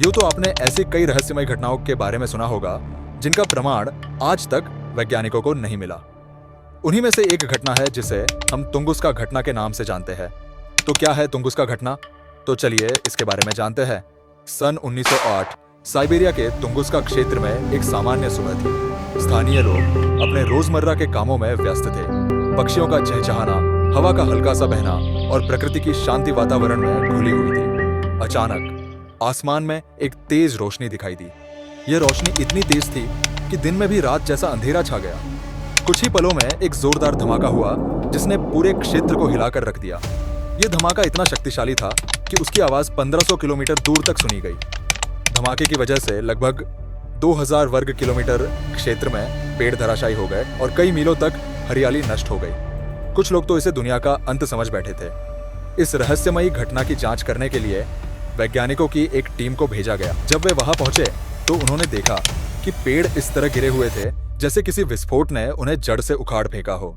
यूं तो आपने ऐसी कई रहस्यमय घटनाओं के बारे में सुना होगा जिनका प्रमाण आज तक वैज्ञानिकों को नहीं मिला। उन्हीं में से एक घटना है जिसे हम तुंगुस्का घटना के नाम से जानते हैं। तो क्या है तुंगुस्का घटना? तो चलिए इसके बारे में जानते हैं। सन 1908 साइबेरिया के तुंगुस्का क्षेत्र में एक सामान्य सुबह थी। स्थानीय लोग अपने रोजमर्रा के कामों में व्यस्त थे। पक्षियों का चहचहाना, हवा का हल्का सा बहना और प्रकृति की शांति वातावरण में घुली हुई थी। अचानक आसमान में एक तेज रोशनी दिखाई दी। यह रोशनी इतनी तेज थी कि दिन में भी रात जैसा अंधेरा छा गया। कुछ ही पलों में एक जोरदार धमाका हुआ जिसने पूरे क्षेत्र को हिलाकर रख दिया। यह धमाका इतना शक्तिशाली था कि उसकी आवाज 1500 किलोमीटर दूर तक सुनी गई। धमाके की वजह से लगभग 2000 वर्ग किलोमीटर क्षेत्र में पेड़ धराशायी हो गए और कई मीलों तक हरियाली नष्ट हो गई। कुछ लोग तो इसे दुनिया का अंत समझ बैठे थे। इस रहस्यमयी घटना की जांच करने के लिए वैज्ञानिकों की एक टीम को भेजा गया। जब वे वहां पहुंचे तो उन्होंने देखा कि पेड़ इस तरह गिरे हुए थे जैसे किसी विस्फोट ने उन्हें जड़ से उखाड़ फेंका हो।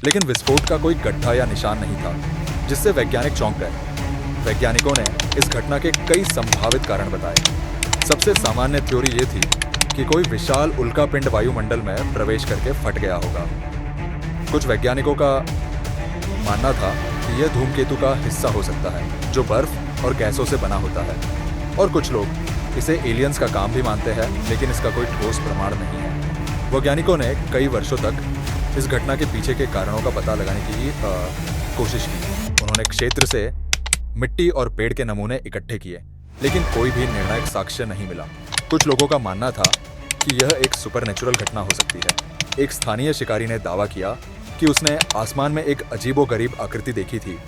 लेकिन विस्फोट का कोई गड्ढा या निशान नहीं था, जिससे वैज्ञानिक चौंक गए। वैज्ञानिकों ने इस घटना के कई संभावित कारण बताए। सबसे सामान्य थ्योरी ये थी कि कोई विशाल उल्कापिंड वायुमंडल में प्रवेश करके फट गया होगा। कुछ वैज्ञानिकों का मानना था कि यह धूमकेतु का हिस्सा हो सकता है जो बर्फ और गैसों से बना होता है, और कुछ लोग इसे एलियंस का काम भी मानते हैं, लेकिन इसका कोई ठोस प्रमाण नहीं है। वैज्ञानिकों ने कई वर्षों तक इस घटना के पीछे के कारणों का पता लगाने की कोशिश की। उन्होंने क्षेत्र से मिट्टी और पेड़ के नमूने इकट्ठे किए, लेकिन कोई भी निर्णायक साक्ष्य नहीं मिला। कुछ लोगों का मानना था कि यह एक सुपरनेचुरल घटना हो सकती है। एक स्थानीय शिकारी ने दावा किया कि उसने आसमान में एक अजीबोगरीब आकृति देखी थी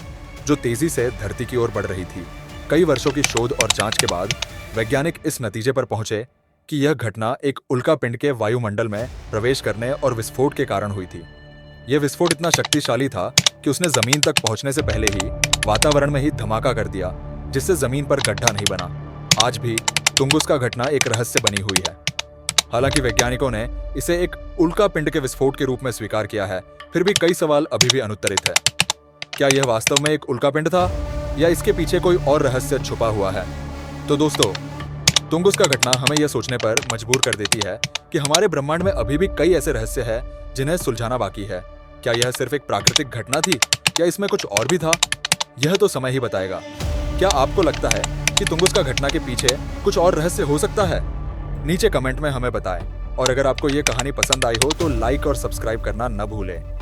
जो तेजी से धरती की ओर बढ़ रही थी। कई वर्षों की शोध और जांच के बाद वैज्ञानिक इस नतीजे पर पहुंचे कि यह घटना एक उल्कापिंड के वायुमंडल में प्रवेश करने और विस्फोट के कारण हुई थी। यह विस्फोट इतना शक्तिशाली था कि उसने जमीन तक पहुंचने से पहले ही वातावरण में ही धमाका कर दिया, जिससे जमीन पर गड्ढा नहीं बना। आज भी तुंगुस्का घटना एक रहस्य बनी हुई है। हालांकि वैज्ञानिकों ने इसे एक उल्कापिंड के विस्फोट के रूप में स्वीकार किया है, फिर भी कई सवाल अभी भी अनुत्तरित है। क्या यह वास्तव में एक उल्कापिंड था या इसके पीछे कोई और रहस्य छुपा हुआ है? तो दोस्तों, तुंगुस्का घटना हमें यह सोचने पर मजबूर कर देती है कि हमारे ब्रह्मांड में अभी भी कई ऐसे रहस्य हैं जिन्हें सुलझाना बाकी है। क्या यह सिर्फ एक प्राकृतिक घटना थी या इसमें कुछ और भी था? यह तो समय ही बताएगा। क्या आपको लगता है कि तुंगुस्का घटना के पीछे कुछ और रहस्य हो सकता है? नीचे कमेंट में हमें बताएं। और अगर आपको ये कहानी पसंद आई हो तो लाइक और सब्सक्राइब करना न भूलें।